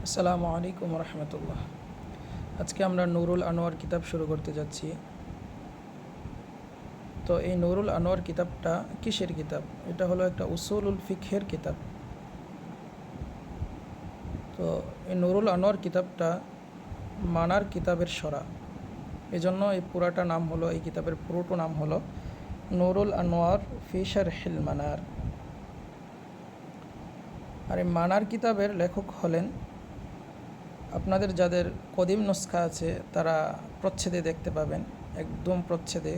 আসসালামু আলাইকুম রহমতুল্লাহ। আজকে আমরা নুরুল আনোয়ার কিতাব শুরু করতে যাচ্ছি। তো এই নুরুল আনোয়ার কিতাবটা কিসের কিতাব? এটা হলো একটা উসুলুল ফিকহের কিতাব। তো এই নুরুল আনোয়ার কিতাবটা মানার কিতাবের সরা, এজন্য এই পুরাটা নাম হলো, এই কিতাবের পুরোটো নাম হলো নুরুল আনোয়ার ফি শারহিল মানার। আর এই মানার কিতাবের লেখক হলেন, আপনাদের যাদের কদিম নুসখা আছে তারা প্রচ্ছেদে দেখতে পাবেন, একদম প্রচ্ছেদে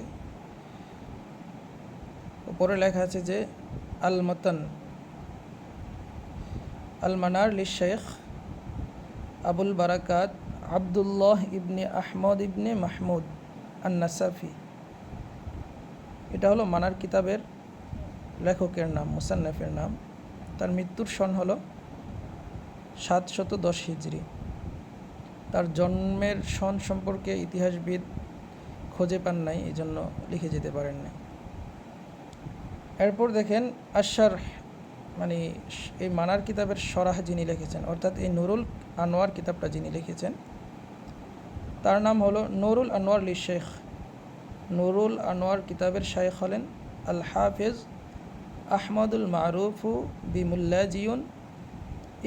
উপরে লেখা আছে যে আল মতন আল মানার লি শেখ আবুল বারাকাত আবদুল্লাহ ইবনে আহমদ ইবনে মাহমুদ আন নাসাফি। এটা হলো মানার কিতাবের লেখকের নাম, মুসান্নফের নাম। তার মৃত্যুর সন হলো 710 হিজরি। তার জন্মের সন সম্পর্কে ইতিহাসবিদ খুঁজে পান নাই, এই জন্য লিখে যেতে পারেন না। এরপর দেখেন আশার, মানে এই মানার কিতাবের সরাহ যিনি লিখেছেন, অর্থাৎ এই নুরুল আনোয়ার কিতাবটা যিনি লিখেছেন তার নাম হলো নুরুল আনোয়ার লি শেখ। নুরুল আনোয়ার কিতাবের শাইখ হলেন আল হাফেজ আহমদুল মারুফু বিমুল্লাজিউন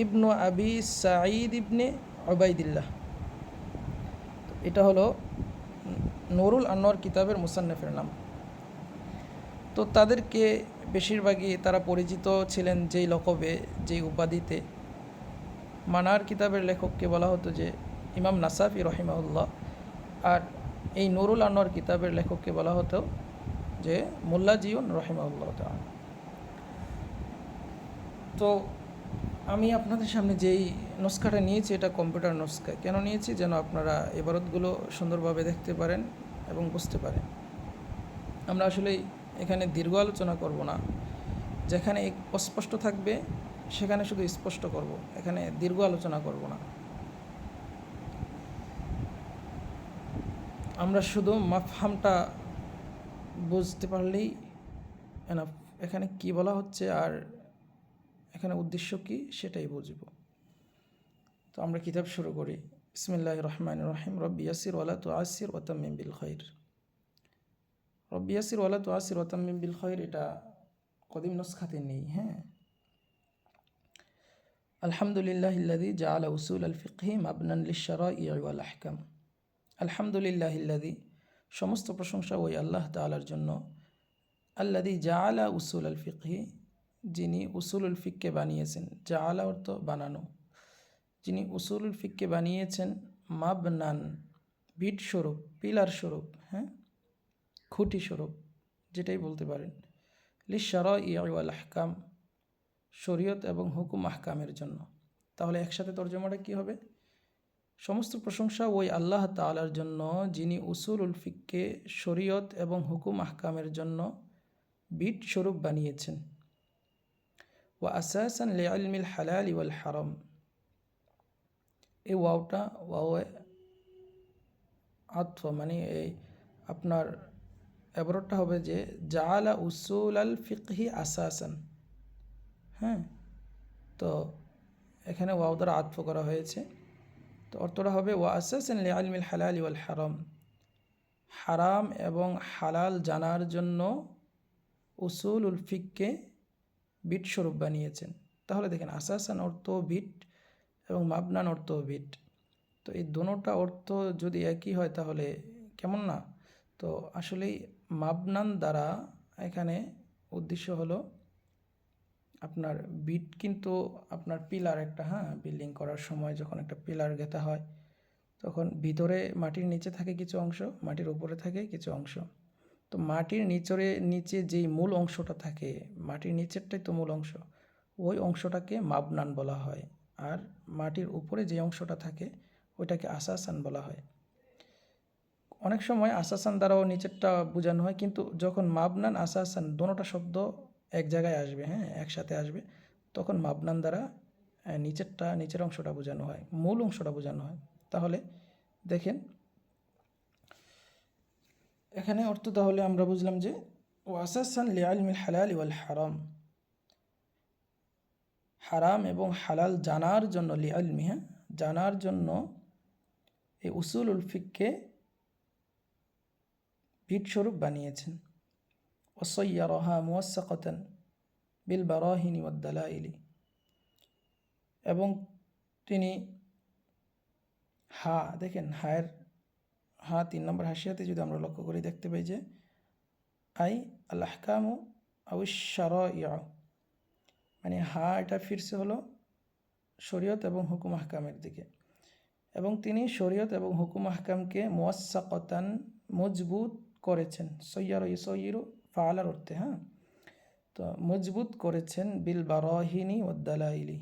ইবনু আবি সাঈদ ইবনে ওবায়দিল্লাহ। এটা হলো নুরুল আনোয়ার কিতাবের মুসান্নফের নাম। তো তাদেরকে বেশিরভাগই তারা পরিচিত ছিলেন যেই লকবে, যেই উপাধিতে। মানার কিতাবের লেখককে বলা হতো যে ইমাম নাসাফি রহিমাউল্লাহ, আর এই নুরুল আনোয়ার কিতাবের লেখককে বলা হতো যে মোল্লা জিউন রহিমাউল্লাহ তাআলা। তো আমি আপনাদের সামনে যেই নুসখাটা নিয়েছি এটা কম্পিউটার নুসখা। কেন নিয়েছি? যেন আপনারা ইবারতগুলো সুন্দরভাবে দেখতে পারেন এবং বুঝতে পারেন। আমরা আসলে এখানে দীর্ঘ আলোচনা করব না, যেখানে অস্পষ্ট থাকবে সেখানে শুধু স্পষ্ট করব, এখানে দীর্ঘ আলোচনা করব না। আমরা শুধু মাফহামটা বুঝতে পারলেই এনাফ। এখানে কি বলা হচ্ছে আর এখানে উদ্দেশ্য কি সেটাই বুঝব। তো আমরা কিতাব শুরু করি। বিসমিল্লাহির রহমানির রহিম। রব্বি ইয়াসির ওয়ালা তুআসির ওয়া তাম্মিম বিল খাইর। রব্বি ইয়াসির ওয়ালা তুআসির ওয়া তাম্মিম বিল খাইর এটা কদিম নুসখাতে নেই। হ্যাঁ, আলহামদুলিল্লাহিল্লাযী জাআলা উসুল আল ফিকহি মাবনান লিশ-শারাঈ ওয়াল আহকাম। আলহামদুলিল্লাহিল্লাযী, সমস্ত প্রশংসা ওই আল্লাহ তাআলার জন্য, আল্লাযী জাআলা উসুল আল ফিকহি, যিনি উসুলুল ফিককে বানিয়েছেন। জাআলা অর্থ বানানো। যিনি উসুলুল ফিককে বানিয়েছেন মাবনান, ভিট স্বরূপ, পিলার স্বরূপ, হ্যাঁ, খুঁটি স্বরূপ, যেটাই বলতে পারেন। লিশ-শারাঈ ওয়াল আহকাম, শরীয়ত এবং হুকুম আহকামের জন্য। তাহলে একসাথে তর্জমাটা কি হবে? সমস্ত প্রশংসা ওই আল্লাহ তাআলার জন্য, যিনি উসুলুল ফিককে শরীয়ত এবং হুকুম আহকামের জন্য বিট স্বরূপ বানিয়েছেন। ওয়া আসাসান লিইলমিল হালাল ওয়াল হারাম। এই ওয়াওটা ওয়াও আতফ, মানে এই আপনার এবারটা হবে যে জাআলা উসুল আল ফিকহি আসাসান। হ্যাঁ, তো এখানে ওয়াও দ্বারা আতফ করা হয়েছে। তো অর্থটা হবে ওয়া আসাসান লিইলমিল হালাল ওয়াল হারাম, হারাম এবং হালাল জানার জন্য উসুলুল ফিককে বিট স্বরূপ বানিয়েছেন। তাহলে দেখেন, আসাসান অর্থ বিট এবং মাবনান অর্থ বিট। তো এই দোনোটা অর্থ যদি একই হয় তাহলে কেমন না? তো আসলেই মাবনান দ্বারা এখানে উদ্দেশ্য হলো আপনার বিট, কিন্তু আপনার পিলার একটা, হ্যাঁ, বিল্ডিং করার সময় যখন একটা পিলার গেঁথা হয় তখন ভিতরে মাটির নিচে থাকে কিছু অংশ, মাটির উপরে থাকে কিছু অংশ। তো মাটির নিচে যেই মূল অংশটা থাকে, মাটির নিচেরটাই তো মূল অংশ, ওই অংশটাকে মাবনান বলা হয়। আর মাটির উপরে যে অংশটা থাকে ওইটাকে আসাসান বলা হয়। অনেক সময় আসাসান দ্বারাও নিচেরটা বোঝানো হয়, কিন্তু যখন মাবনান আসাসান দোনোটা শব্দ এক জায়গায় আসবে, হ্যাঁ, একসাথে আসবে, তখন মাবনান দ্বারা নিচের অংশটা বোঝানো হয়, মূল অংশটা বোঝানো হয়। তাহলে দেখেন এখানে অর্থ তাহলে আমরা বুঝলাম যে ও আসাসান লিইলমিল হালাল ওয়াল হারাম, হারাম এবং হালাল জানার জন্য, লিইলমি, হ্যাঁ, জানার জন্য এই উসুলুল ফিককে ভিটস্বরূপ বানিয়েছেন। ওয়াসাইয়ারাহা মুওয়াসসাকাতান বিল বারাহিনি ওয়াদ দালাইলি, এবং তিনি দেখেন হায়ের 3 নম্বর হাসিয়াতে যদি আমরা লক্ষ্য করি দেখতে পাই যে আই আল আহকামু আউশ শারাইউ, মানে এটা ফিরছে হলো শরীয়ত এবং হুকুম আহকামের দিকে, এবং তিনি শরীয়ত এবং হুকুম আহকামকে মুওয়াসসাকাতান মজবুত করেছেন। সয়্যারা ইউসাইয়িরু ফাআলার অর্থে, তো মজবুত করেছেন বিল বারাহিনি ওয়াদ দালাইলি,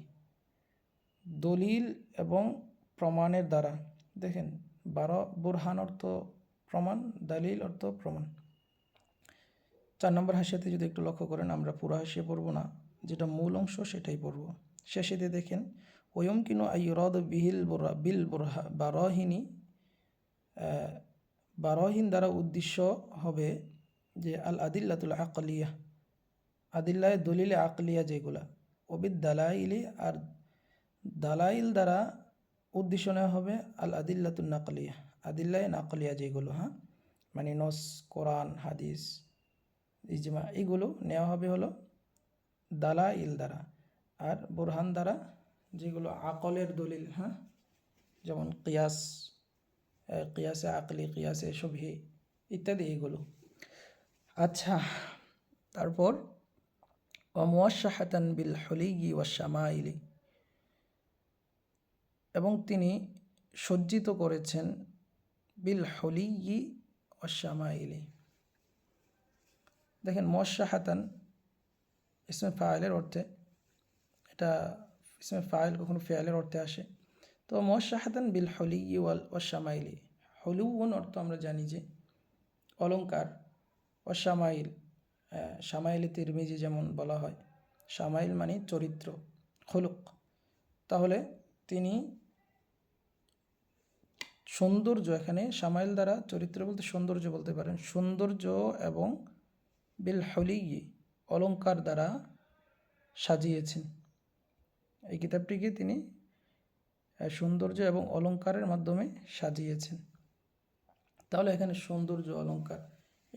দলিল এবং প্রমাণের দ্বারা। দেখেন বুরহান অর্থ প্রমাণ, দালিল অর্থ প্রমাণ। 4 নম্বর হাসিয়াতে যদি একটু লক্ষ্য করেন, আমরা পুরো হাসিয়া পড়ব না, যেটা মূল অংশ সেটাই পড়ব। শেষেতে দেখেন ওয়ুমকিনু আইয়ুরাদু বিল বারাহিনি, বারাহিন দ্বারা উদ্দেশ্য হবে যে আল আদিল্লাতুল আকলিয়া, আদিল্লায় দলিলে আকলিয়া যেগুলা, ওবিদ দালাইলি, আর দালাইল দ্বারা উদ্দেশ্য নেওয়া হবে আল আদিল্লাতুল নাকলিয়া, আদিল্লায় নাকলিয়া যেগুলো, মানে নস, কোরআন, হাদিস, ইজমা, এগুলো নেওয়া হবে হলো দালাইল দ্বারা। আর বুরহান দ্বারা যেগুলো আকলের দলিল, যেমন কিয়াসে আকলি, কিয়াসে শুবহি ইত্যাদি এগুলো। আচ্ছা, তারপর ওয়ামুয়াশশাহাতান বিল হুলিয়্যি ওয়াশ-শামাইলি, এবং তিনি সজ্জিত করেছেন বিল হুলিয়্যি ওয়াশ-শামাইলি। দেখেন মুয়াশশাহাতান ইসমে ফাইলের অর্থে, এটা ইসমে ফাইল কখনো ফিআলের অর্থে আসে। তো মুয়াশশাহাতান বিল হুলিয়্যি ওয়াশ-শামাইলি, হুলুউন অর্থ আমরা জানি যে অলঙ্কার, ওয়াশ-শামাইল, শামাইলে তিরমিজি যেমন বলা হয়, শামাইল মানে চরিত্র, খুলুক। তাহলে তিনি সৌন্দর্য, এখানে শামাইল দ্বারা চরিত্র বলতে সৌন্দর্য বলতে পারেন, সৌন্দর্য এবং বিল হুলিয়্যি অলঙ্কার দ্বারা সাজিয়েছেন। এই কিতাবটিকে তিনি সৌন্দর্য এবং অলঙ্কারের মাধ্যমে সাজিয়েছেন। তাহলে এখানে সৌন্দর্য, অলঙ্কার,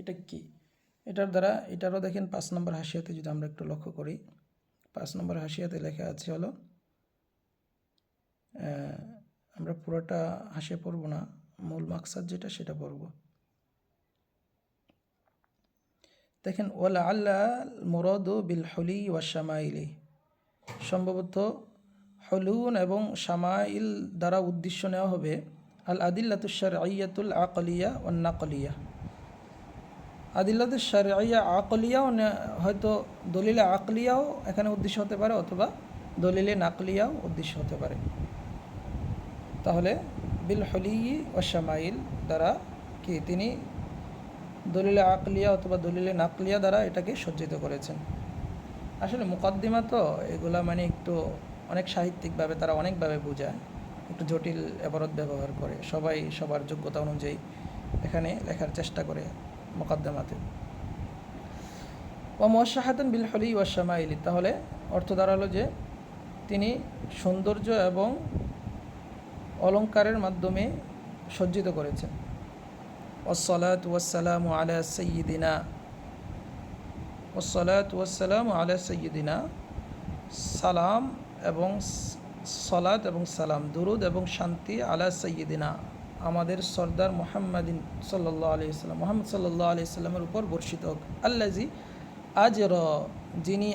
এটা কি? এটারও দেখেন 5 নম্বর হাসিয়াতে যদি আমরা একটু লক্ষ্য করি, 5 নম্বর হাসিয়াতে লেখা আছে হলো, আমরা পুরোটা হাসিয়া পড়ব না, মূল মাকসাদ যেটা সেটা পড়ব। দেখেন ওয়ালাআল্লা মুরাদু বিল হুলি ওয়াশ-শামাইলি, সম্ভবত হুলুন এবং শামাইল দ্বারা উদ্দেশ্য নেওয়া হবে আল আদিল্লাতুশ শারঈয়াতুল আকলিয়া ওয়ান নাকলিয়া, আদিল্লাতুশ শারঈয়া আকলিয়াও, হয়তো দলিলে আকলিয়াও এখানে উদ্দেশ্য হতে পারে, অথবা দলিলে নাকলিয়াও উদ্দেশ্য হতে পারে। তাহলে বিল হুলিয়্যি ওয়াশ-শামাইল দ্বারা কি তিনি দলিলে আকলিয়া অথবা দলিলে নাকলিয়া দ্বারা এটাকে সজ্জিত করেছেন। আসলে মুকদ্দিমা তো এগুলা মানে একটু অনেক সাহিত্যিকভাবে তারা অনেকভাবে বোঝায়, একটু জটিল এবারত ব্যবহার করে, সবাই সবার যোগ্যতা অনুযায়ী এখানে লেখার চেষ্টা করে মুকদ্দিমাতে। ওয়া মুওয়াশশাহাতান বিল হুলি ওয়াশ-শামাইলি, তাহলে অর্থ দাঁড়ালো যে তিনি সৌন্দর্য এবং অলঙ্কারের মাধ্যমে সজ্জিত করেছেন। ওয়াসসালাতু ওয়াসসালামু আলা সাইয়্যিদিনা, ওয়াসসালাতু ওয়াসসালামু আলা সাইয়্যিদিনা, সালাম এবং সালাত এবং সালাম, দুরুদ এবং শান্তি, আলা সাইয়্যিদিনা, আমাদের সর্দার মুহাম্মাদিন সাল্লাল্লাহু আলাইহি ওয়াসাল্লাম, মুহাম্মদ সাল্লাল্লাহু আলাইহি ওয়াসাল্লামের উপর বর্ষিত হোক। আল্লাজি যিনি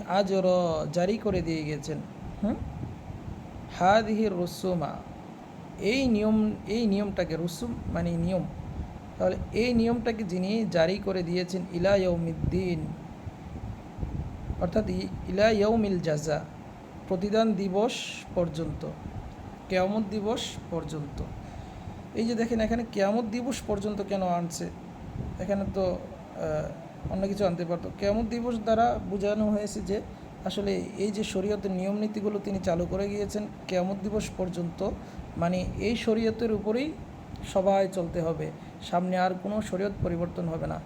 জারি করে দিয়ে গেছেন, হাদিহির রুসুমা, এই নিয়মটাকে, রুসুম মানে নিয়ম, তাহলে এই নিয়মটাকে যিনি জারি করে দিয়েছেন ইলা ইয়াউমিদ্দিন, অর্থাৎ ইলা ইয়াউমিল জাযা, প্রতিদান দিবস পর্যন্ত, কিয়ামত দিবস পর্যন্ত। এই যে দেখেন এখানে কিয়ামত দিবস পর্যন্ত কেন আনছে, এখানে তো অন্য কিছু আনতে পারতো। কিয়ামত দিবস দ্বারা বোঝানো হয়েছে যে আসলে এই যে শরীয়তের নিয়ম নীতিগুলো তিনি চালু করে গিয়েছেন কিয়ামত দিবস পর্যন্ত, মানে এই শরীয়তের উপরেই সবাই চলতে হবে, সামনে আর কোনো শরীয়ত পরিবর্তন হবে না,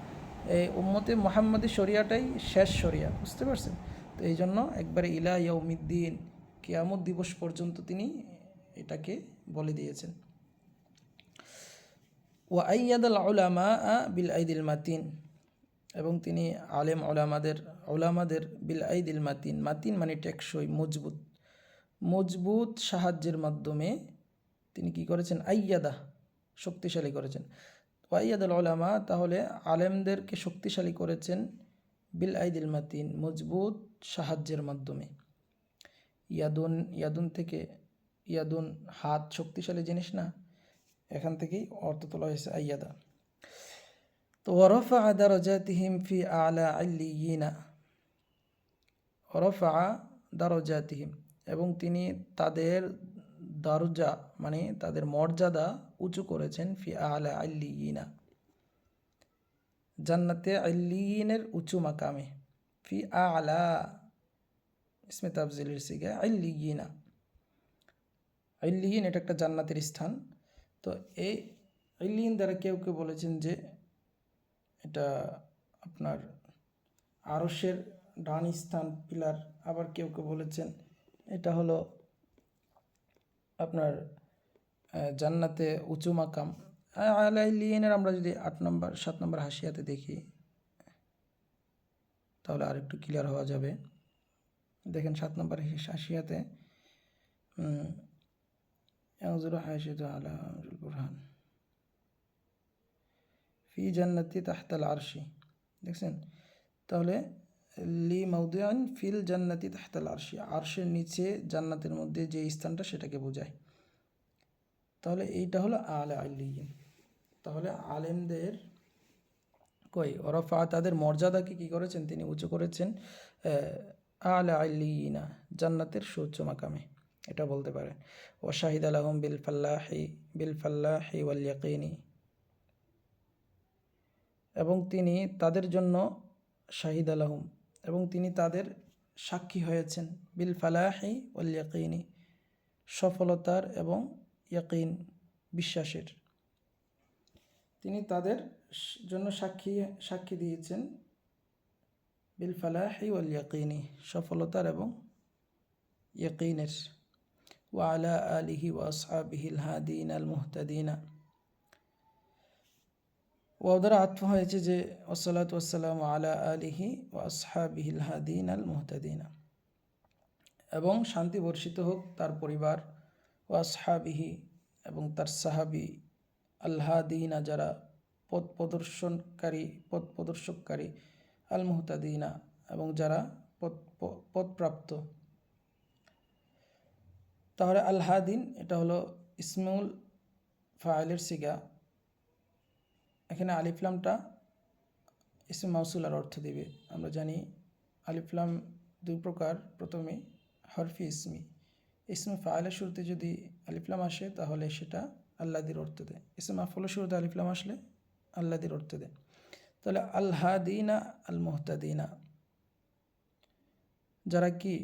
এই উম্মতে মুহাম্মাদি শরিয়াটাই শেষ শরিয়া, বুঝতে পারছেন? তো এই জন্য একবারে ইলা ইয়াউমিদ্দিন, কিয়ামত দিবস পর্যন্ত তিনি এটাকে বলে দিয়েছেন। ওয়া আইয়াদাল উলামা বিল আইদিল মাতিন, এবং তিনি আলেম ওলামাদের বিল আইদিল মাতিন, মাতিন মানে টেকসই, মজবুত, মজবুত সাহায্যের মাধ্যমে তিনি কি করেছেন? আইয়াদা, শক্তিশালী করেছেন। ওয়াইয়াদুল উলামা, তাহলে আলেমদেরকে শক্তিশালী করেছেন বিল আইদিল মাতিন, মজবুত সাহায্যের মাধ্যমে। ইয়াদুন থেকে, ইয়াদুন হাত, শক্তিশালী জিনিস না, এখান থেকেই অর্থ তোলা হয়েছে আইয়াদা। তো ওয়ারফা দারাজাতিহিম ফি আলা ইল্লিয়িনা, ওয়ারফা দারাজাতিহিম, এবং তিনি তাদের দরজা মানে তাদের মর্যাদা উঁচু করেছেন, ফি আলা ইল্লিয়িনা, জান্নাতে ইল্লিয়িনের উঁচু মাকামে, ফি আলা ইসমে তাফজিলের সিগা ইল্লিয়িনা, ইল্লিয়িন এটা একটা জান্নাতের স্থান। তো এই ইল্লিয়িন দ্বারা কেউ কেউ বলেছেন যে এটা আপনার আরশের ডান স্থান, পিলার, আবার কেউ কেউ বলেছেন এটা হলো আপনার জান্নাতে উঁচু মাকাম। আলা ইল্লিয়িনের আমরা যদি 7 নম্বর হাসিয়াতে দেখি তাহলে আর একটু ক্লিয়ার হওয়া যাবে। দেখেন 7 নম্বর হাসিয়াতে আলা বুরহান ফি জান্নাতি তাহতাল আরশি, দেখছেন? তাহলে লি মাউদিআন ফিল জান্নাতি তাহতাল আরশি, আরশের নিচে জান্নাতের মধ্যে যে স্থানটা সেটাকে বোঝায়। তাহলে এইটা হলো আলা ইল্লিয়িন। তাহলে আলেমদের ওরফা, তাদের মর্যাদাকে কি করেছেন? তিনি উঁচু করেছেন আলা ইল্লিয়িনা, জান্নাতের সুউচ্চ মাকামে, এটা বলতে পারেন। ও শাহিদ আলহম বিল ফাল্লাহি ওয়াল ইয়াকিনি, এবং তিনি তাদের জন্য শাহিদ আলহম, এবং তিনি তাদের সাক্ষী হয়েছেন, বিল ফালাহি ওয়াল ইয়াকিনি, সফলতার এবং ইয়াকিন, বিশ্বাসের। তিনি তাদের জন্য সাক্ষী দিয়েছেন বিল ফালাহি ওয়াল ইয়াকিনি, সফলতার এবং ইয়াকিনের। ওয়া আলা আলিহি ওয়া আসহাবিহিল হাদিন আল মুহতাদিনা, ওয়া দ্বারা আত্ম হয়েছে যে ওয়াসসালাতু ওয়াসসালামু আলা আলিহি ওয়া আসহাবিহিল হাদিন আল মুহতাদিনা, এবং শান্তি বর্ষিত হোক তার পরিবার, ওয়া আসহাবিহি, এবং তার সাহাবি, আল হাদিনা, যারা পথ প্রদর্শককারী, আল মুহতাদিনা, এবং যারা পথপ্রাপ্ত। তাহলে আল হাদিন এটা হলো ইসমুল ফাইলের সিগা, এখানে আলিফলামটা ইসম মাউসুলার অর্থ দিবে। আমরা জানি আলিফলাম 2 প্রকার, প্রথমে হরফি ইসমি, ইসমে ফাইলের শুরুতে যদি আলিফলাম আসে তাহলে সেটা আল্লাদির অর্থ দেয়, ইসমে মাফউলের শুরুতে আলিফলাম আসলে আল্লাদির অর্থ দেয়। তাহলে আল হাদিনা আল মুহতাদিনা, যারা কি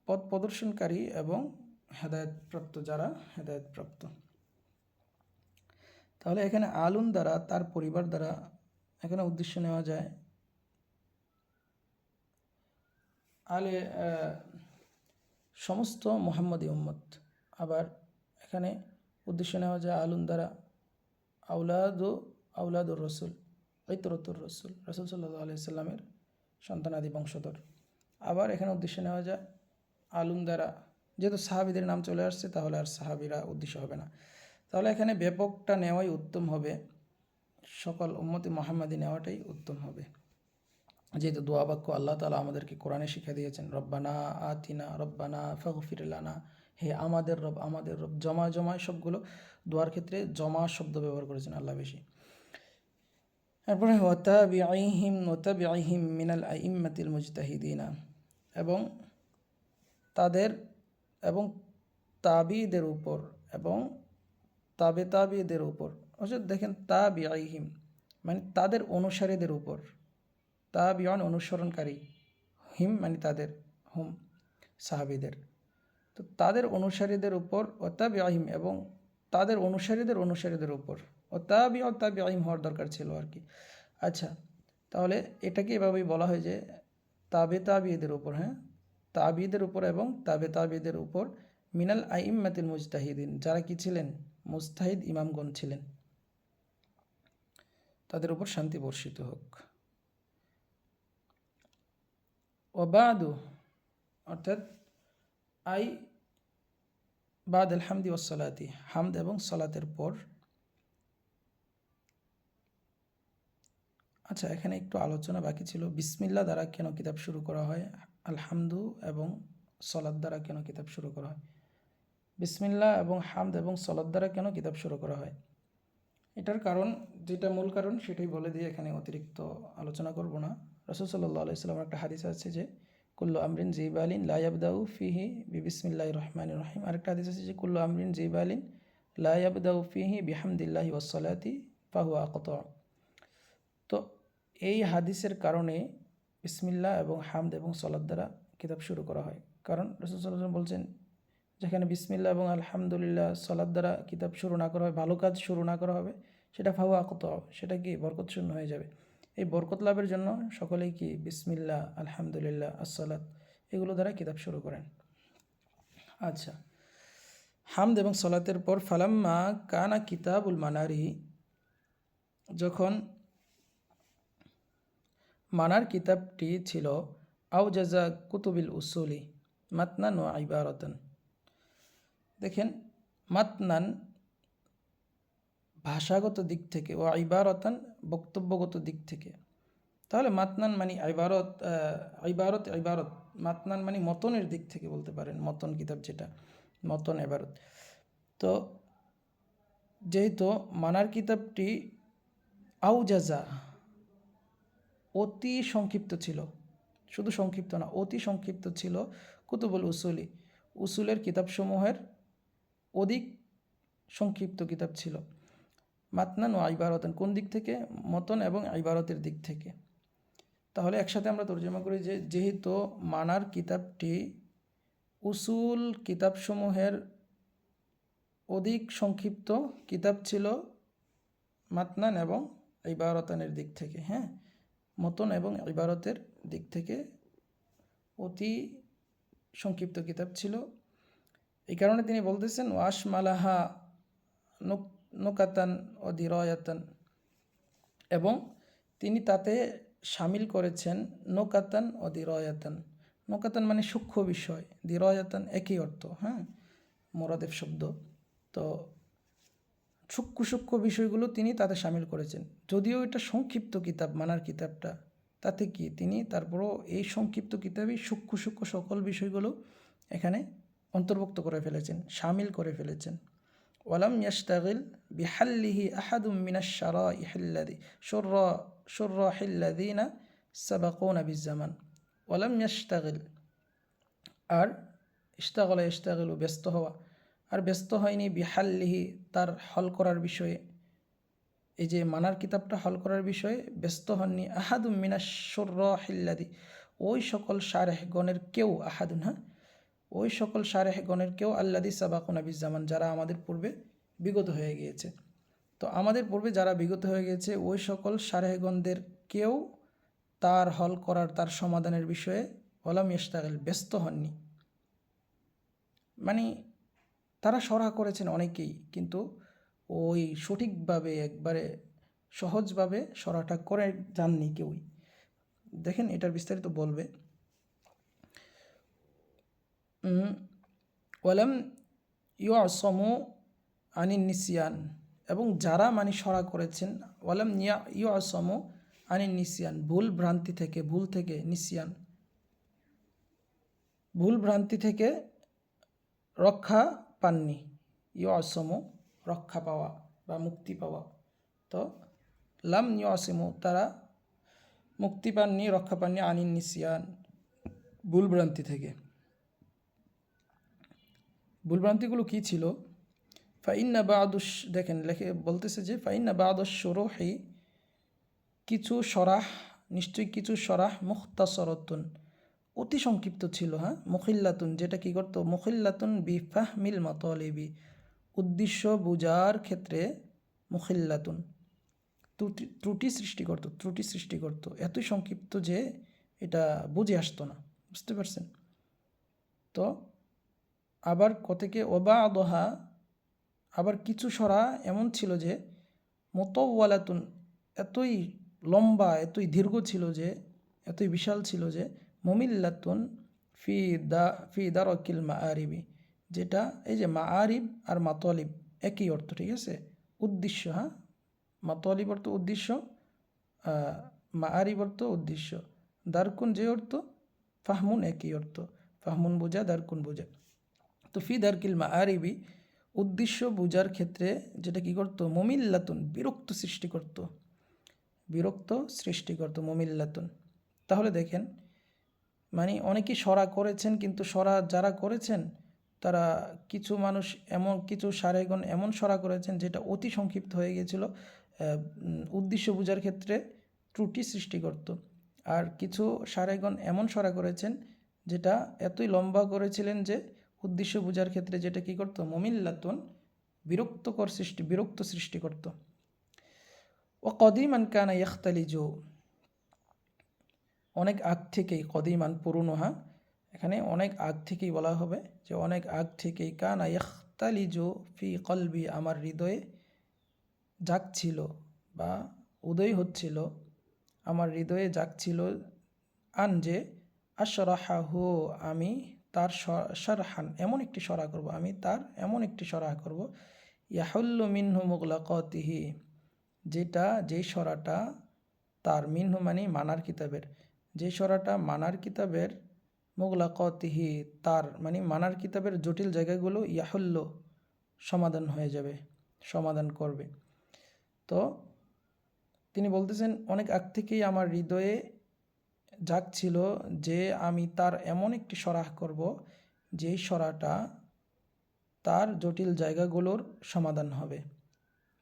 পথ প্রদর্শনকারী এবং হেদায়েতপ্রাপ্ত, যারা হেদায়েতপ্রাপ্ত। তাহলে এখানে আলুন দ্বারা, তার পরিবার দ্বারা, এখানে উদ্দেশ্য নেওয়া যায় সমস্ত মুহাম্মদী উম্মত। আবার এখানে উদ্দেশ্য নেওয়া যায় আলুন দ্বারা আউলাদুর রসুল, ইতরতুর রসুল, রসুল সাল্লাল্লাহু আলাইহি সাল্লামের সন্তানাদি বংশধর। আবার এখানে উদ্দেশ্য নেওয়া যায় আলুন দ্বারা, যেহেতু সাহাবিদের নাম চলে আসছে তাহলে আর সাহাবিরা উদ্দেশ্য হবে না। তাহলে এখানে ব্যাপকটা নেওয়াই উত্তম হবে, সকল উম্মতে মুহাম্মাদি নেওয়াটাই উত্তম হবে, যেহেতু দোয়া বাক্য আল্লাহ তাআলা আমাদেরকে কোরআনে শিক্ষা দিয়েছেন, রব্বানা আতিনা, রব্বানা ফাগফির লানা, হে আমাদের রব, আমাদের রব। জমা সবগুলো দোয়ার ক্ষেত্রে জমা শব্দ ব্যবহার করেছেন আল্লাহ বেশি। তারপরে ওয়াতাবিআইহিম মিনাল আইম্মাতিল মুজতাহিদিনা, এবং তাদের এবং তাবিদের উপর এবং তাবিদের উপর, অর্থাৎ দেখেন তাবিআইহিম মানে তাদের অনুসারীদের উপর, তাবিআন অনুসরণকারী, হিম মানে তাদের, হুম সাহাবিদের, তো তাদের অনুসারীদের উপর, ওয়াতাবিআইহিম এবং তাদের অনুসারীদের উপর, তাবিআইহিম হওয়ার দরকার ছিল আর কি। আচ্ছা, তাহলে এটাকে এভাবেই বলা হয় যে তাবিদের উপর, হ্যাঁ, তাবিদের উপর এবং তাবিদের উপর, মিনাল আইম্মাতিল মুজতাহিদিন, যারা কি ছিলেন? মুজতাহিদ ইমামগণ ছিলেন, তাদের উপর শান্তি বর্ষিত হোক। ওবাদু অর্থাৎ আই বাদ আল হামদি ওয়াসসালাতি, হামদ এবং সালাতের পর। আচ্ছা, এখানে একটু আলোচনা বাকি ছিল। বিসমিল্লাহ দ্বারা কেন কিতাব শুরু করা হয়? আলহামদু এবং সলাত দ্বারা কেন কিতাব শুরু করা হয়? বিসমিল্লাহ এবং হামদ এবং সলাত দ্বারা কেন কিতাব শুরু করা হয়? এটার কারণ, যেটা মূল কারণ সেটাই বলে দিয়ে এখানে অতিরিক্ত আলোচনা করব না। রাসূল সাল্লাল্লাহু আলাইহি ওয়াসাল্লামের একটা হাদিস আছে যে কুল্লু আমরিন জিবালিন লা ইয়াবদাউ ফিহি বিবিসমিল্লাহির রহমানির রহিম। আরেকটা হাদিস আছে যে কুল্লু আমরিন জিবালিন লা ইয়াবদাউ ফিহি বিহামদিল্লাহি ওয়াসসালাতি ফাহুয়া আকতা। তো এই হাদিসের কারণে বিসমিল্লাহ এবং হামদ এবং সলাত দ্বারা কিতাব শুরু করা হয়। কারণ রাসূল সাল্লাল্লাহু আলাইহি ওয়াসাল্লাম বলছেন, যেখানে বিসমিল্লাহ এবং আলহামদুলিল্লাহ সলাত দ্বারা কিতাব শুরু না করা হয়, ভালো কাজ শুরু না করা হবে, সেটা ফাহুয়া আকতা, সেটা কি বরকত শূন্য হয়ে যাবে। এই বরকত লাভের জন্য সকলেই কি বিসমিল্লাহ, আলহামদুলিল্লাহ, আসসালাত এগুলো দ্বারা কিতাব শুরু করেন। আচ্ছা, হামদ এবং সলাতের পর ফালাম্মা কানা কিতাবুল মানারি, যখন মানার কিতাবটি ছিল, আও জাজা কুতুবিল উসুলি মাতনান ও ইবারতান। দেখেন, মাতনান ভাষাগত দিক থেকে, ও ইবারতান বক্তব্যগত দিক থেকে। তাহলে মাতনান মানে ইবারত, ইবারত মাতনান মানে মতনের দিক থেকে বলতে পারেন, মতন কিতাব যেটা, মতন ইবারত। তো যেহেতু মানার কিতাবটি আউজাজা অতি সংক্ষিপ্ত ছিল, শুধু সংক্ষিপ্ত না, অতি সংক্ষিপ্ত ছিল, কুতুবুল উসুলি উসুলের কিতাবসমূহের অধিক সংক্ষিপ্ত কিতাব ছিল। মাতনান ও ইবারতান কোন দিক থেকে? মতন এবং ইবারতের দিক থেকে। তাহলে একসাথে আমরা তর্জমা করি যে যেহেতু মানার কিতাবটি উসুল কিতাবসমূহের অধিক সংক্ষিপ্ত কিতাব ছিল মাতনান এবং ইবারতানের দিক থেকে, হ্যাঁ, মতন এবং ইবারতের দিক থেকে অতি সংক্ষিপ্ত কিতাব ছিল। এই কারণে তিনি বলতেছেন ওয়াশ মালাহা নুকাতান ও দিরায়াতান, এবং তিনি তাতে শামিল করেছেন নোকাতান ও দিরায়াতান। নোকাতান মানে সূক্ষ্ম বিষয়, দিরায়াতান একই অর্থ, হ্যাঁ, মোরাদেফ শব্দ। তো সূক্ষ্ম সূক্ষ্ম বিষয়গুলো তিনি তাতে শামিল করেছেন। যদিও এটা সংক্ষিপ্ত কিতাব, মানার কিতাবটা, তাতে কি তিনি তারপরও এই সংক্ষিপ্ত কিতাবেই সূক্ষ্ম সূক্ষ্ম সকল বিষয়গুলো এখানে অন্তর্ভুক্ত করে ফেলেছেন, শামিল করে ফেলেছেন। ওয়ালাম ইয়াশতাগিল বিহাল্লিহি আহাদুম মিনাশ শারাইহিল্লাযী শুররাহিল্লাযীনা সাবাকুনা বিজ্জামান। ওয়ালাম ইয়াশতাগিল, আর ইশতাগলা ইশতাগিলু ব্যস্ত হওয়া, আর ব্যস্ত হয়নি বিহাল্লিহি তার হল করার বিষয়ে, এই যে মানার কিতাবটা হল করার বিষয়ে ব্যস্ত হননি। আহাদুম মিনাশ শুররাহিল্লাযী, ওই সকল শারেহগণের কেউ, আহাদুন, হ্যাঁ, ওই সকল শারেহগণের কেউ, আল্লাযী সাবাকুনা বিজ্জামান, যারা আমাদের পূর্বে বিগত হয়ে গিয়েছে। তো আমাদের পূর্বে যারা বিগত হয়ে গেছে ওই সকল শারেহগণদের কেউ তার হল করার, তার সমাধানের বিষয়ে ওয়ালাম ইয়াশতাগিল ব্যস্ত হননি। মানে তারা শরহ করেছেন অনেকেই, কিন্তু ওই সঠিকভাবে একবারে সহজভাবে শরহটা করে যাননি কেউই। দেখেন, এটার বিস্তারিত বলবে। ওয়ালাম ইউআসমু আনিন নিসিয়ান, এবং যারা মানে শরহ করেছেন, ওয়ালাম ইউআসমু আনিন নিসিয়ান, ভুল ভ্রান্তি থেকে, ভুল থেকে, নিসিয়ান ভুল ভ্রান্তি থেকে রক্ষা পাননি। ইউআসমু রক্ষা পাওয়া বা মুক্তি পাওয়া। তো লাম ইউআসমু তারা মুক্তি পাননি, রক্ষা পাননি, আনিন নিসিয়ান ভুল ভ্রান্তি থেকে। ভুলভ্রান্তিগুলো কী ছিল? ফাইন্না বাদুস, দেখেন লেখে বলতেছে যে ফাইন্না বাদুস শুরুহি, কিছু শরাহ, নিশ্চয়ই কিছু শরাহ, মুখতাসরাতুন অতি সংক্ষিপ্ত ছিল, হ্যাঁ, মুখিল্লাতুন যেটা কী করতো, মুখিল্লাতুন বিফাহমিল মাতালিবি উদ্দেশ্য বুঝার ক্ষেত্রে, মুখিল্লাতুন ত্রুটি সৃষ্টি করতো, এতই সংক্ষিপ্ত যে এটা বুঝে আসতো না, বুঝতে পারছেন? তো আবার কতকে ওবাদহা, আবার কিছু সরা এমন ছিল যে মোতওয়ালাতুন, এতই লম্বা এতই দীর্ঘ ছিল যে, এতই বিশাল ছিল যে মুমিল্লাতুন ফি দা ফি দারকিল মাআরিবি, যেটা এই যে মাআরিব আর মাতলিব একই অর্থ, ঠিক আছে, উদ্দেশ্য, হ্যাঁ, মাতলিব অর্থ উদ্দেশ্য, মাআরিব অর্থ উদ্দেশ্য, দারকুন যে অর্থ, ফাহমুন একই অর্থ, ফাহমুন বোঝা দারকুন বোঝা। তো ফি দারকিল মাআরিবি উদ্দেশ্য বোঝার ক্ষেত্রে যেটা কী করতো, মুমিল্লাতুন বিরক্ত সৃষ্টি করত, বিরক্ত সৃষ্টি করত মুমিল্লাতুন। তাহলে দেখেন, মানে অনেকেই সরা করেছেন, কিন্তু সরা যারা করেছেন তারা কিছু মানুষ এমন কিছু সারেগণ এমন সরা করেছেন যেটা অতি সংক্ষিপ্ত হয়ে গিয়েছিল, উদ্দেশ্য বোঝার ক্ষেত্রে ত্রুটি সৃষ্টি করত। আর কিছু সারেগণ এমন সরা করেছেন যেটা এতই লম্বা করেছিলেন যে উদ্দেশ্য বোঝার ক্ষেত্রে যেটা কী করতো, মুমিল্লাতুন বিরক্ত সৃষ্টি করত। ও কদিমান কানা ইয়াখতালিজু, অনেক আগ থেকেই, কদিমান পুরনো, হ্যাঁ, এখানে অনেক আগ থেকেই বলা হবে যে অনেক আগ থেকেই, কানা ইয়াখতালিজু ফি কলবি, আমার হৃদয়ে জাগছিল বা উদয় হচ্ছিল, আমার হৃদয়ে জাগছিল, আন যে আশরাহাহু, আমি তার শারহান এমন একটি সরা করব, আমি তার এমন একটি সরা করব, ইয়াহুল্লু মিনহু মুগলাকাতিহি, যেটা যেই সরাটা তার, মিনহু মানে মানার কিতাবের, যে সরাটা মানার কিতাবের, মুগলাকাতিহি তার মানে মানার কিতাবের জটিল জায়গাগুলো, ইয়াহুল্লু সমাধান হয়ে যাবে, সমাধান করবে। তো তিনি বলতেছেন অনেক আগ থেকেই আমার হৃদয়ে জাগছিল যে আমি তার এমন একটি সরাহ করব যেই সরাটা তার জটিল জায়গাগুলোর সমাধান হবে,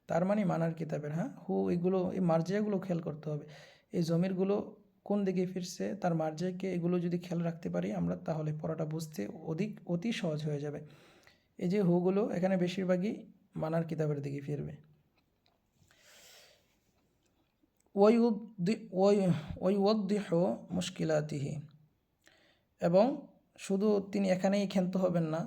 তার মানে মানার কিতাবের, হ্যাঁ, এগুলো এই মার্জিয়াগুলো খেয়াল করতে হবে, এই জমিরগুলো কোন দিকে ফিরছে, তার মার্জিয়াকে, এগুলো যদি খেয়াল রাখতে পারি আমরা, তাহলে পড়াটা বুঝতে অতি সহজ হয়ে যাবে। এই যে হুগুলো এখানে বেশিরভাগই মানার কিতাবের দিকে ফিরবে। ওয়াইউদ্দিহু মুশকিলাতিহি, এবং শুধু তিনি এখানেই ক্ষান্ত হবেন না,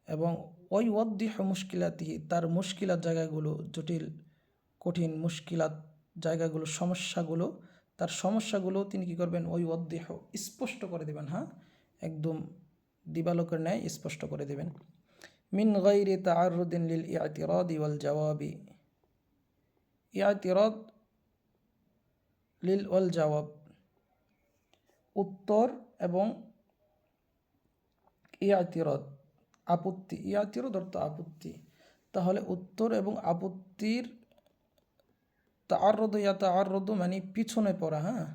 এবং ওয়াইউদ্দিহু মুশকিলাতিহি তার মুশকিলাত জায়গাগুলো, জটিল কঠিন মুশকিলাত জায়গাগুলো, সমস্যাগুলো, তার সমস্যাগুলো তিনি কী করবেন, ওয়াইউদ্দিহু স্পষ্ট করে দেবেন, হ্যাঁ, একদম দিবালোকের ন্যায় স্পষ্ট করে দেবেন। মিন গায়রি তাআররুদিন লিল ইআতিরাদি ওয়াল জাওয়াবি, ইআতিরাদ লিল ওয়াল জবাব, উত্তর এবং ইয়াতিরদ আপত্তি, ইয়াতিরদ অর্থ আপত্তি, তাহলে উত্তর এবং আপত্তির, তাআররুদ মানে পিছনে পড়া, হ্যাঁ,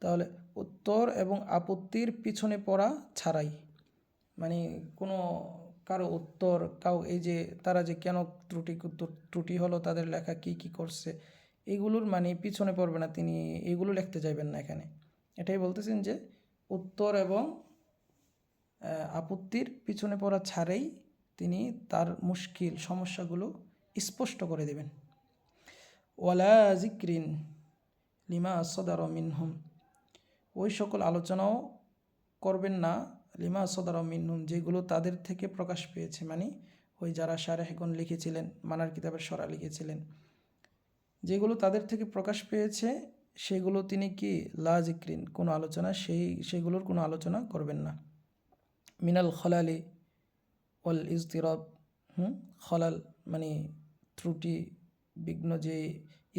তাহলে উত্তর এবং আপত্তির পিছনে পড়া ছাড়াই, মানে কোনো কারো উত্তর, এই যে তারা যে কেন ত্রুটি হলো, তাদের লেখা কি করছে, এগুলোর মানে পিছনে পড়বে না, তিনি এগুলো লিখতে যাবেন না এখানে। এটাই বলতেছেন যে উত্তর এবং আপত্তির পিছনে পড়া ছাড়াই তিনি তার মুশকিল সমস্যাগুলো স্পষ্ট করে দেবেন। ওয়ালা জিক্রিন লিমা সদার মিনহুম, ওই সকল আলোচনাও করবেন না, লিমা সদার মিনহুম যেগুলো তাদের থেকে প্রকাশ পেয়েছে, মানে ওই যারা শারেহগণ লিখেছিলেন, মানার কিতাবের সরা লিখেছিলেন, যেগুলো তাদের থেকে প্রকাশ পেয়েছে সেগুলো তিনি কি, লা জিক্রিন কোনো আলোচনা, সেগুলোর কোনো আলোচনা করবেন না। মিনাল খলালি ওয়াল ইজতিরাব, খলাল মানে ত্রুটি বিঘ্ন, যে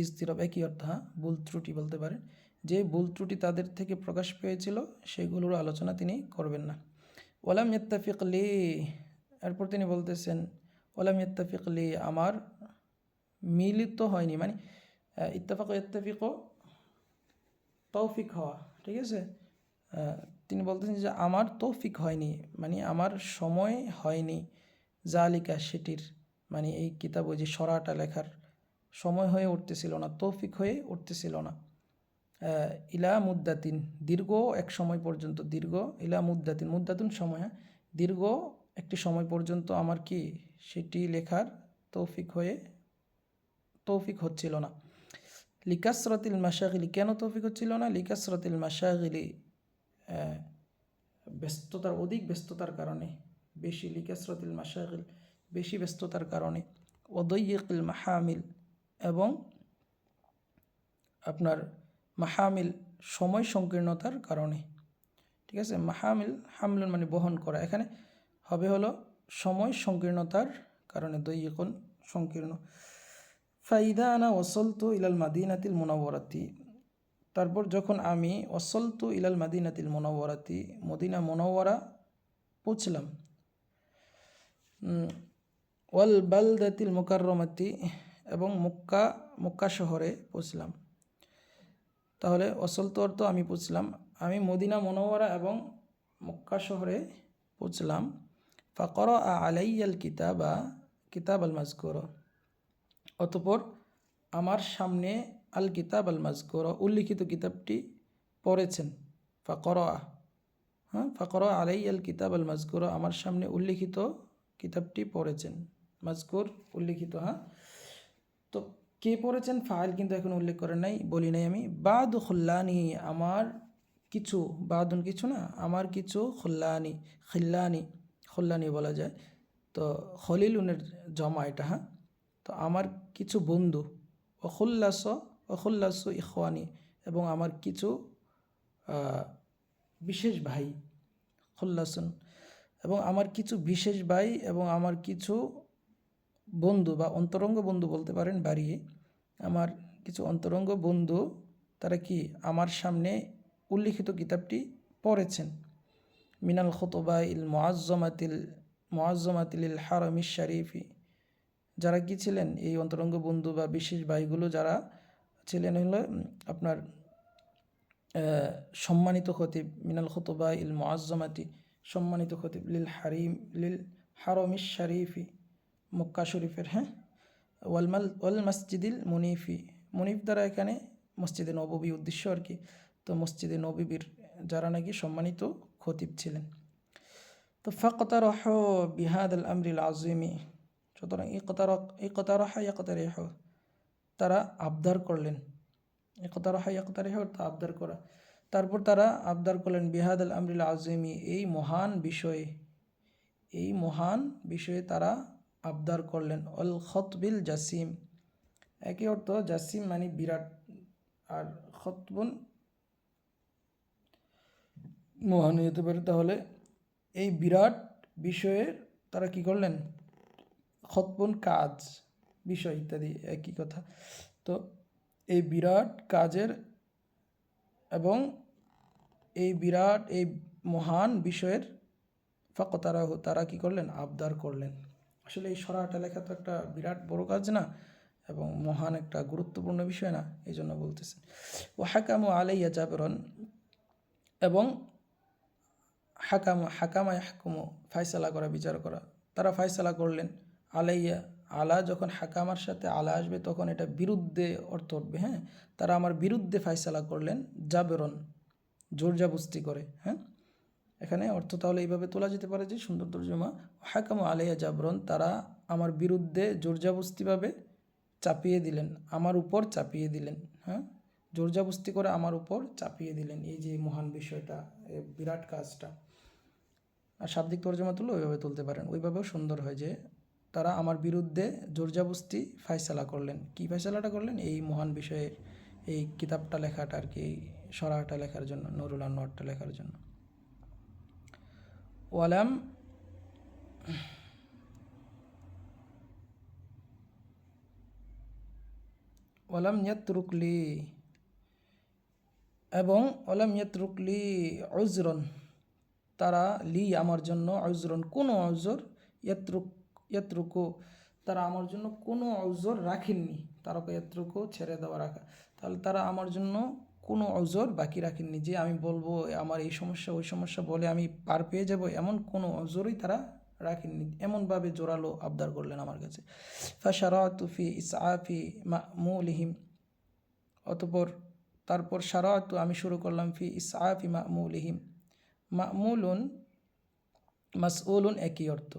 ইজতিরাব একই অর্থ, হ্যাঁ, ভুল ত্রুটি বলতে পারেন, যে ভুল ত্রুটি তাদের থেকে প্রকাশ পেয়েছিল সেগুলোর আলোচনা তিনি করবেন না। ওয়ালাম ইত্তাফিক লি, এরপর তিনি বলতেছেন ওয়ালাম ইত্তাফিক লি, আমার মিলিত হয়নি, মানে ইত্তাফিক তৌফিক হওয়া, ঠিক আছে, তিনি বলতেছেন যে আমার তৌফিক হয়নি, মানে আমার সময় হয়নি, জালিকা সেটির, মানে এই কিতাব ওই যে সরাটা লেখার সময় হয়ে উঠতেছিল না, তৌফিক হয়ে উঠতেছিল না, ইলা মুদ্দাতিন দীর্ঘ এক সময় পর্যন্ত, দীর্ঘ ইলা মুদ্দাতুন সময়, দীর্ঘ একটি সময় পর্যন্ত আমার কি সেটি লেখার তৌফিক হচ্ছিল না। লিকাসরাতিল মাশাগিলি, কেন তৌফিক হচ্ছিল না, লিকাসরাতিল মাশাগিলি ব্যস্ততার, অধিক ব্যস্ততার কারণে, বেশি, লিকাসরাতিল মাশাগিল বেশি ব্যস্ততার কারণে, ওয়াদাইয়িকিল মাহামিল এবং আপনার মাহামিল সময় সংকীর্ণতার কারণে। ঠিক আছে, মাহামিল হামলুন মানে বহন করা, এখানে হবে হলো সময় সংকীর্ণতার কারণে, দইয়িকুন সংকীর্ণ। ফাইদা আনা ওয়াসলতু ইলাল মাদিনাতিল মুনাওয়ারাতি, তারপর যখন আমি ওয়াসলতু ইলাল মাদিনাতিল মুনাওয়ারাতি মদিনা মুনাওয়ারা পৌঁছলাম, ওয়াল বালদাতিল মুকাররমাতি এবং মক্কা শহরে পৌঁছলাম। তাহলে ওয়াসলতু অর্থ আমি পৌঁছলাম, আমি মদিনা মুনাওয়ারা এবং মক্কা শহরে পৌঁছলাম। ফাকরা আলাইয়াল কিতাব আল মাজকুর, অতঃপর আমার সামনে আল কিতাব আল মাজকুর উল্লিখিত কিতাবটি পড়েছেন। ফাকরা আলাইয়াল কিতাব আল মাজকুর, আমার সামনে উল্লিখিত কিতাবটি পড়েছেন। মাজকুর উল্লিখিত, তো কে পড়েছেন ফাইল কিন্তু এখন উল্লেখ করেন নাই, বলি নাই আমি। বাদ খুল্লানি, আমার কিছু, বাদুন কিছু না, আমার কিছু, খুল্লানি বলা যায়, তো খলিলুনের জমা এটা, তো আমার কিছু বন্ধু, অখুল্লাস ইখওয়ানি এবং আমার কিছু বিশেষ ভাই, খুল্লাসুন এবং আমার কিছু বিশেষ ভাই এবং আমার কিছু বন্ধু বা অন্তরঙ্গ বন্ধু বলতে পারেন বাড়িয়ে, আমার কিছু অন্তরঙ্গ বন্ধু তারা কি আমার সামনে উল্লিখিত কিতাবটি পড়েছেন। মিনাল খুতবা ইল মুআজ্জমাতিল হারামিশ শরীফি, যারা কি ছিলেন এই অন্তরঙ্গ বন্ধু বা বিশেষ ভাইগুলো যারা ছিলেন হলো আপনার সম্মানিত খতিব, মিনাল খুতবা ইল মুআজ্জমাতি সম্মানিত খতিব, লিল হারামিশ শরীফি মক্কা শরীফের, ওয়াল মসজিদিল মুনিফ দ্বারা এখানে মসজিদে নববী উদ্দেশ্য আর কি, তো মসজিদে নববীর যারা নাকি সম্মানিত খতিব ছিলেন। তো ফাকতারাহ বিহাদাল আমরিল আযীমি, সুতরাং ইকতারাহা ইয়াকতারিহ, তারা আবদার করলেন, ইকতারাহা ইয়াকতারিহ তা আবদার করা, তারপর তারা আবদার করলেন বিহাদাল আমরিল আযীমি, এই মহান বিষয়ে তারা আবদার করলেন। অল খতবিল জাসিম, একই অর্থ, জাসিম মানে বিরাট, আর খতবুন মহান হতে পারে। তাহলে এই বিরাট বিষয়ের তারা কি করলেন, খতবুন কাজ, বিষয় ইত্যাদি একই কথা, তো এই বিরাট কাজের এবং এই মহান বিষয়ের ফাকতারাহু, তারা কি করলেন, আবদার করলেন। আসলে এই সরাটা লেখা তো একটা বিরাট বড় কাজ না, এবং মহান একটা গুরুত্বপূর্ণ বিষয় না, এই জন্য বলতেছেন। ও হাকামু আলাইয়া জাবরন, এবং হাকামা ইয়াহকুমু ফায়সালা করা, বিচার করা, তারা ফায়সালা করলেন। আলাইয়া, আলা যখন হাকামার সাথে আলা আসবে তখন এটা বিরুদ্ধে অর্থ উঠবে, তারা আমার বিরুদ্ধে ফায়সালা করলেন, জাবরন জোরজাবস্তি করে, এখানে অর্থ তাহলে এইভাবে তোলা যেতে পারে যে সুন্দর তর্জমা, হাকামু আলাইয়া জাবরন, তারা আমার বিরুদ্ধে জোরজাবস্তিভাবে চাপিয়ে দিলেন, আমার উপর চাপিয়ে দিলেন, জোরজাবস্তি করে আমার উপর চাপিয়ে দিলেন, এই যে মহান বিষয়টা, এই বিরাট কাজটা। আর শাব্দিক তর্জমা তুললে ওইভাবে তুলতে পারেন, ওইভাবেও সুন্দর হয় যে তারা আমার বিরুদ্ধে জোরজাবস্তি ফায়সালা করলেন। কি ফায়সালাটা করলেন, এই মহান বিষয়ের এই কিতাবটা লেখাটা আর কি, সরাহটা লেখার জন্য, নুরুল আনোয়ারটা লেখার জন্য। ওয়ালাম ইয়াতরুকলি, এবং ওয়ালাম ইয়াতরুকলি উযরন, তারা লি আমার জন্য, উযরন কোনো উযর, ইয়াতরুকু তারা আমার জন্য কোনো উযর রাখেননি, তারকা ইয়াতরুকু ছেড়ে দেওয়া, রাখা, তাহলে তারা আমার জন্য কোনো উযর বাকি রাখেননি, যে আমি বলবো আমার এই সমস্যা ওই সমস্যা বলে আমি পার পেয়ে যাব, এমন কোনো উযরই তারা রাখেননি, এমনভাবে জোরালো আবদার করলেন আমার কাছে। ফাশারাতু ফি ইসআফি মা'মুলিহিম, তারপর শারাতু আমি শুরু করলাম, ফি ইসআফি মা'মুলিহিম, মা'মুলুন মাসউলুন একই অর্থ,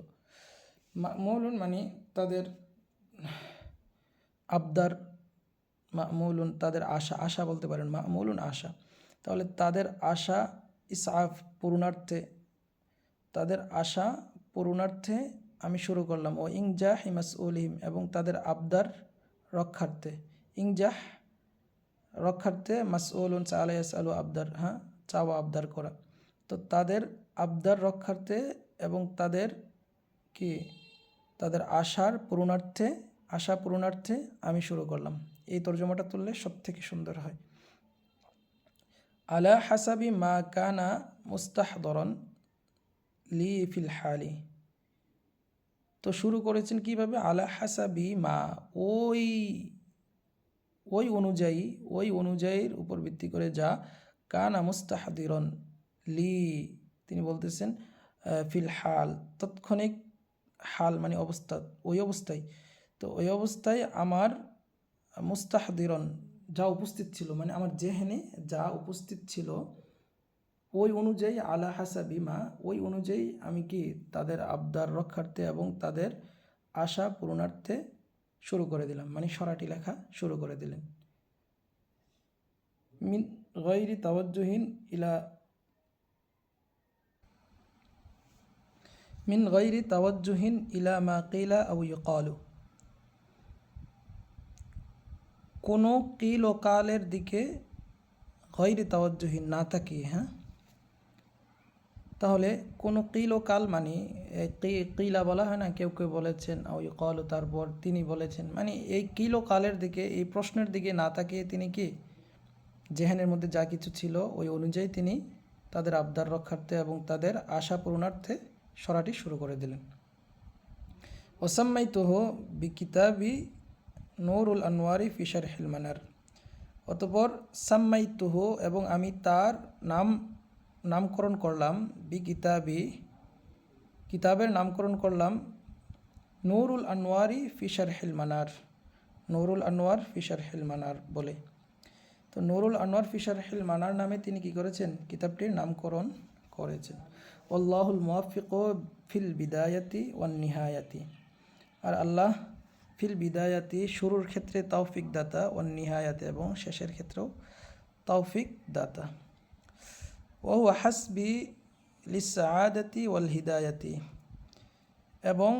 মা'মুলুন মানে তাদের আবদার, মা'মুলুন তাদের আশা বলতে পারেন, মা'মুলুন আশা, তাহলে তাদের আশা, ইসআফ পূর্ণার্থে, তাদের আশা পূরণার্থে আমি শুরু করলাম, ও ইংজাহ মাসউলিহিম, এবং তাদের আবদার রক্ষার্থে। ইংজাহ রক্ষার্থে, মাসউলুন সাআলা ইয়াসআলু আবদার, হ্যাঁ, চাওয়া আবদার করা। তো তাদের আবদার রক্ষার্থে এবং তাদের কি তাদের আশা পূরণার্থে আমি শুরু করলাম। এই তর্জমাটা তুললে সব থেকে সুন্দর হয়। আলা হাসাবি মা কানা মুস্তাহদরন লি ফিল হালি। তো শুরু করেছেন কিভাবে? আলা হাসাবি মা, ওই অনুযায়ীর উপর ভিত্তি করে, যা কানা মুস্তাহদিরন লি, তিনি বলতেছেন ফিল হাল, তৎক্ষণিক, হাল মানে অবস্থা, ওই অবস্থায়। তো ওই অবস্থায় আমার মুস্তাহদিরন, যা উপস্থিত ছিল, মানে আমার জেহেনে যা উপস্থিত ছিল, ওই অনুযায়ী, আলা হাসাবি মা, ওই অনুযায়ী আমি কি তাদের আবদার রক্ষার্থে এবং তাদের আশা পূরণার্থে শুরু করে দিলাম, মানে সরাটি লেখা শুরু করে দিলেন। মিন গায়রি তাওয়াজ্জুহিন ইলা মা কিলা আও ইউকালু, কোনো কিল ও কালের দিকে গায়রি তাওয়াজ্জুহিন না তাকিয়ে, হ্যাঁ। তাহলে কোনো কিল ও কাল মানে কিলা বলা হয় না, কেউ কেউ বলেছেন, আও ইউকালু তারপর তিনি বলেছেন, মানে এই কিল ও কালের দিকে, এই প্রশ্নের দিকে না তাকিয়ে তিনি কি জেহেনের মধ্যে যা কিছু ছিল ওই অনুযায়ী তিনি তাদের আবদার রক্ষার্থে এবং তাদের আশা পূরণার্থে সরাটি শুরু করে দিলেন। ওসাম্মাইতুহু বিকিতাবি নূরুল আনওয়ারি ফি শারহিল মানার। অতঃপর সাম্মাইতুহু, এবং আমি তার নামকরণ করলাম, কিতাবের নামকরণ করলাম, নূরুল আনওয়ারি ফি শারহিল মানার, নূরুল আনওয়ার ফি শারহিল মানার বলে। তো নূরুল আনওয়ার ফি শারহিল মানার নামে তিনি কি করেছেন? কিতাবটির নামকরণ করেছেন। আল্লাহুল মুওয়াফফিক ফিল বিদায়াতি ওয়ান নিহায়াতি, আর আল্লাহ ফিল বিদায়াতি, শুরুর ক্ষেত্রে তৌফিক দাতা, ওয়ান নিহায়াতি, এবং শেষের ক্ষেত্রেও তৌফিক দাতা। ওয়া হুয়া হাসবি লিসসাআদাতি ওয়াল হিদায়াতি, এবং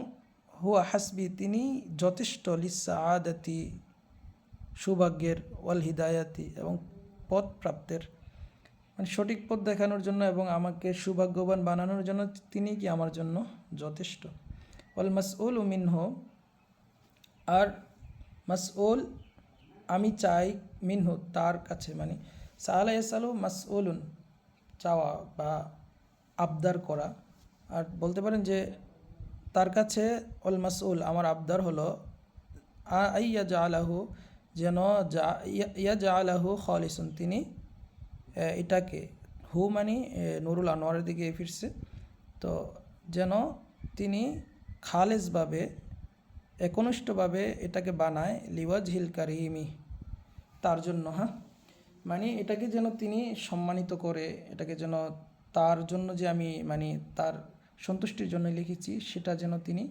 হুয়া হাসবি, তিনি যথেষ্ট, লিসসাআদাতি, সৌভাগ্যের, ওয়াল হিদায়াতি, এবং পথ প্রাপ্তের, মানে সঠিক পথ দেখানোর জন্য এবং আমাকে সৌভাগ্যবান বানানোর জন্য তিনি কি আমার জন্য যথেষ্ট। ওয়াল মাসউল মিনহু, আর মাসউল আমি চাই, মিনহু তার কাছে, মানে সাআলা ইয়াসআলু মাসউলুন চাওয়া বা আবদার করা, আর বলতে পারেন যে তার কাছে ওয়াল মাসউল আমার আবদার হলো, আইয়া জাআলাহু, যেন ইয়া জাআলাহু খালিসুন, তিনি এটাকে, হু মানে নুরুল আনোয়ারের দিকে ফিরছে, তো যেন তিনি খালেসভাবে, একনিষ্ঠভাবে এটাকে বানায়, লিওয়াজহিল কারিমি, তার জন্য, হ্যাঁ, মানে এটাকে যেন তিনি সম্মানিত করে, এটাকে যেন তার জন্য, যে আমি মানে তার সন্তুষ্টির জন্য লিখেছি, সেটা যেন তিনি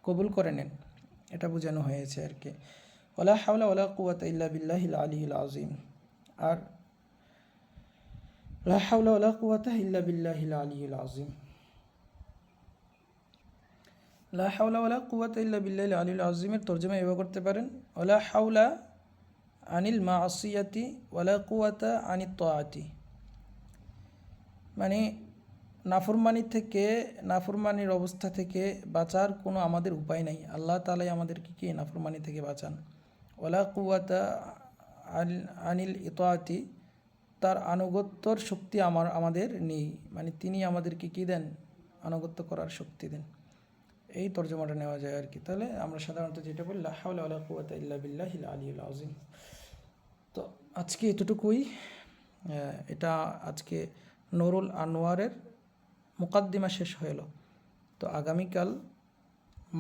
কবুল করে নেন, এটা বোঝানো হয়েছে আর কি। ওয়ালা হাওলা ওয়ালা কুওয়াতা ইল্লা বিল্লাহিল আলিয়্যিল আযীম, আর লা হাওলা ওয়ালা কুওয়াতা ইল্লা বিল্লাহিল আলিয়্যিল আযীম, লা হাওলা ওয়ালা কুওয়াতা ইল্লা বিল্লাহিল আলিয়্যিল আযীমের তরজমা এভাবে করতে পারেন, ওয়ালা হাওলা আনিল মাসিয়াতি ওয়ালা কুওয়াতা আনিত তাআতি, মানে নাফরমানির অবস্থা থেকে বাঁচার কোনো আমাদের উপায় নাই, আল্লাহ তাআলাই আমাদেরকে কি নাফরমানি থেকে বাঁচান। ওয়ালা কুওয়াতা আনিল ইতাআতি, তার আনুগত্যর শক্তি আমাদের নেই, মানে তিনি আমাদেরকে কি দেন? আনুগত্য করার শক্তি দেন। এই তর্জমাটা নেওয়া যায় আর কি। তাহলে আমরা সাধারণত যেটা বলি, লা হাওলা ওয়ালা কুওয়াতা ইল্লা বিল্লাহিল আলিয়্যিল আযীম। তো আজকে এতটুকুই, এটা আজকে নুরুল আনোয়ারের মুকাদ্দিমা শেষ হলো। তো আগামীকাল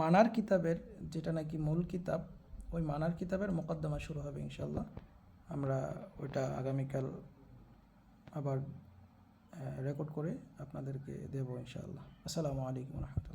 মানার কিতাবের, যেটা নাকি মূল কিতাব, ওই মানার কিতাবের মুকাদ্দিমা শুরু হবে ইনশাআল্লাহ। আমরা ওইটা আগামীকাল আবার রেকর্ড করে আপনাদেরকে দেবো ইনশাআল্লাহ। আসসালামু আলাইকুম ওয়া রাহমাতুল্লাহ।